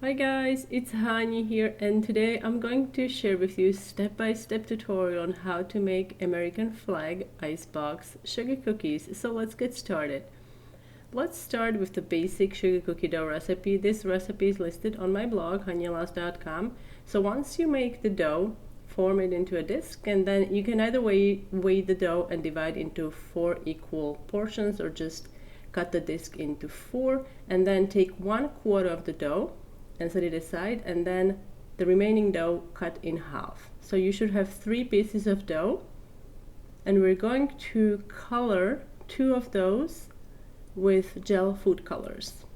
Hi guys, it's Hani here, and today I'm going to share with you step-by-step tutorial on how to make American flag icebox sugar cookies. So let's get started. Let's start with the basic sugar cookie dough recipe. This recipe is listed on my blog hanialas.com. So once you make the dough, form it into a disc, and then you can either weigh the dough and divide into 4 equal portions, or just cut the disc into 4, and then take 1/4 of the dough and set it aside, and then the remaining dough cut in half. So you should have 3 pieces of dough, and we're going to color 2 of those with gel food colors.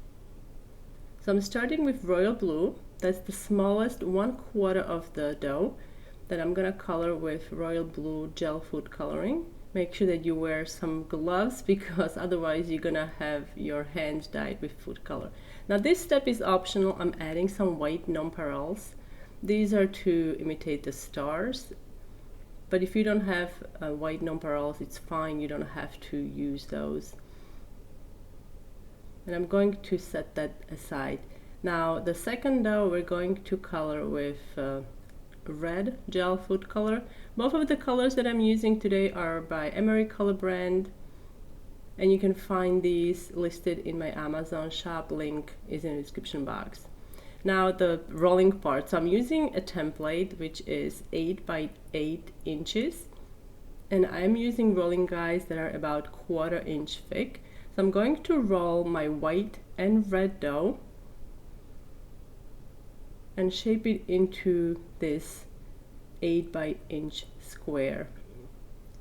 So I'm starting with royal blue. That's the smallest 1/4 of the dough that I'm gonna color with royal blue gel food coloring. Make sure that you wear some gloves because otherwise you're gonna have your hands dyed with food color. Now this step is optional. I'm adding some white nonpareils. These are to imitate the stars, but if you don't have white nonpareils, it's fine. You don't have to use those. And I'm going to set that aside. Now the second dough we're going to color with red gel food color. Both of the colors that I'm using today are by Emery Color brand, and you can find these listed in my Amazon shop. Link is in the description box. Now the rolling part. So I'm using a template which is 8 by 8 inches, and I'm using rolling guides that are about 1/4 inch thick. So I'm going to roll my white and red dough and shape it into this 8 by inch square.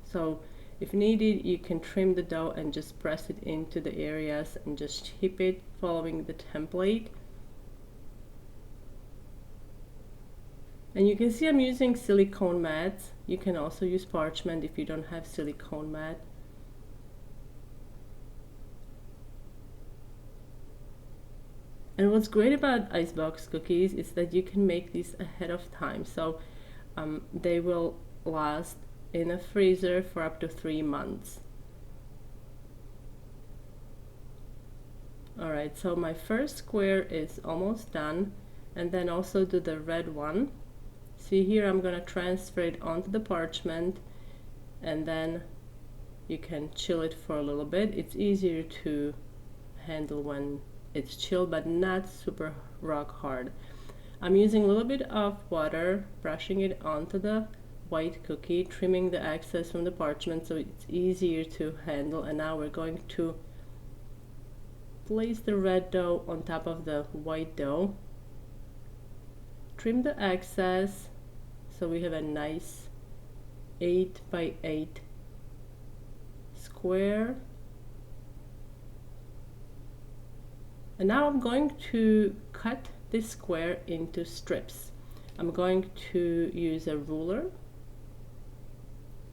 So if needed, you can trim the dough and just press it into the areas and just shape it following the template. And you can see I'm using silicone mats. You can also use parchment if you don't have silicone mat. And what's great about icebox cookies is that you can make these ahead of time. So they will last in a freezer for up to 3 months. Alright, so my first square is almost done, and then also do the red one. See here, I'm going to transfer it onto the parchment, and then you can chill it for a little bit. It's easier to handle when it's chilled, but not super rock hard. I'm using a little bit of water, brushing it onto the white cookie, trimming the excess from the parchment so it's easier to handle. And now we're going to place the red dough on top of the white dough, trim the excess so we have a nice 8 by 8 square. And now I'm going to cut this square into strips. I'm going to use a ruler,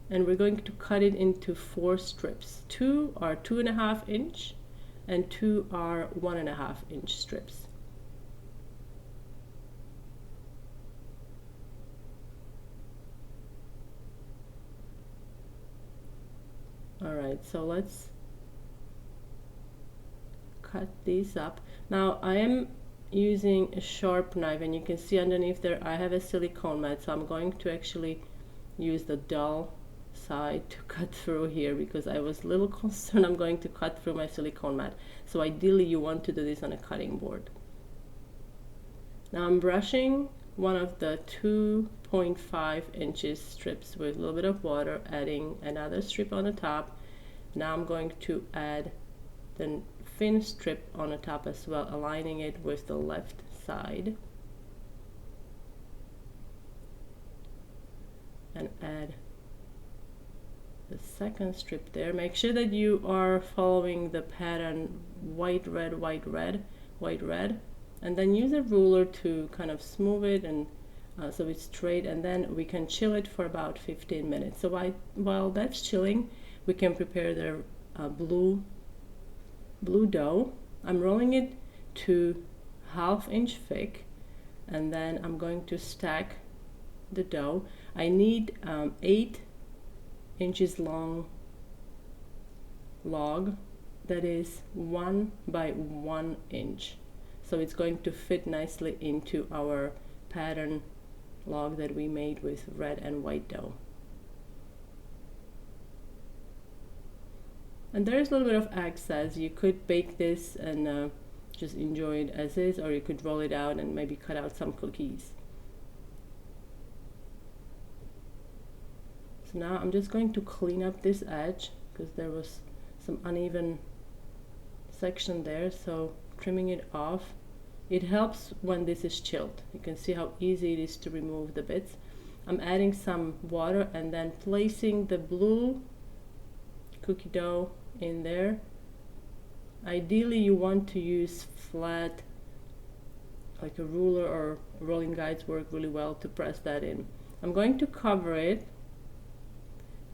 and we're going to cut it into 4 strips. 2 are 2.5 inch and 2 are 1.5 inch strips. Alright, so let's cut these up. Now I am using a sharp knife, and you can see underneath there I have a silicone mat, so I'm going to actually use the dull side to cut through here because I was a little concerned I'm going to cut through my silicone mat. So ideally you want to do this on a cutting board. Now I'm brushing one of the 2.5 inches strips with a little bit of water, adding another strip on the top. Now I'm going to add the thin strip on the top as well, aligning it with the left side, and add the second strip there. Make sure that you are following the pattern white, red, white, red, white, red, and then use a ruler to kind of smooth it and so it's straight, and then we can chill it for about 15 minutes. So while that's chilling, we can prepare the blue dough. I'm rolling it to 1/2 inch thick, and then I'm going to stack the dough. I need 8 inches long log that is 1 by 1 inch. so it's going to fit nicely into our pattern log that we made with red and white dough. And there is a little bit of excess. You could bake this and just enjoy it as is, or you could roll it out and maybe cut out some cookies. So now I'm just going to clean up this edge because there was some uneven section there, so trimming it off. It helps when this is chilled. You can see how easy it is to remove the bits. I'm adding some water and then placing the blue cookie dough in there. Ideally you want to use flat, like a ruler or rolling guides work really well to press that in. I'm going to cover it,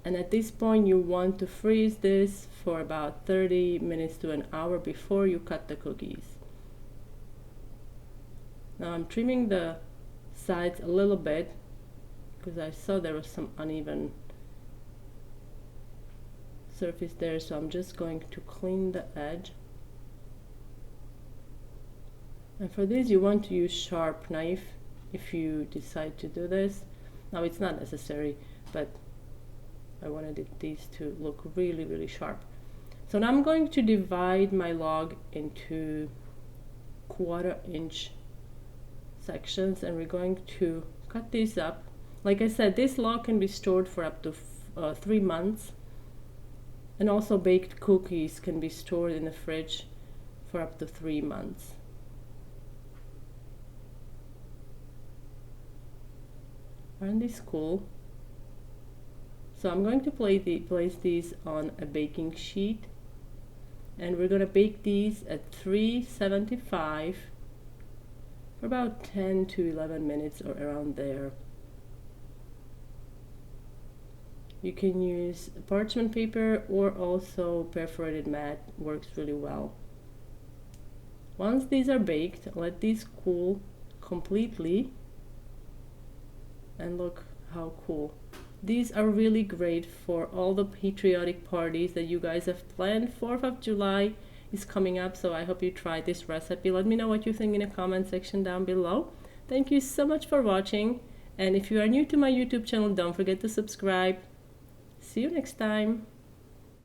and at this point you want to freeze this for about 30 minutes to an hour before you cut the cookies. Now I'm trimming the sides a little bit because I saw there was some uneven surface there, so I'm just going to clean the edge. And for this you want to use sharp knife if you decide to do this. Now it's not necessary, but I wanted these to look really, really sharp. So now I'm going to divide my log into 1/4 inch sections, and we're going to cut these up. Like I said, this log can be stored for up to 3 months, and also baked cookies can be stored in the fridge for up to 3 months. Aren't these cool? So I'm going to place these on a baking sheet, and we're going to bake these at 375 for about 10 to 11 minutes or around there. You can use parchment paper or also perforated mat, works really well. Once these are baked, let these cool completely, and look how cool. These are really great for all the patriotic parties that you guys have planned. 4th of July is coming up, so I hope you try this recipe. Let me know what you think in the comment section down below. Thank you so much for watching, and if you are new to my YouTube channel, don't forget to subscribe. See you next time.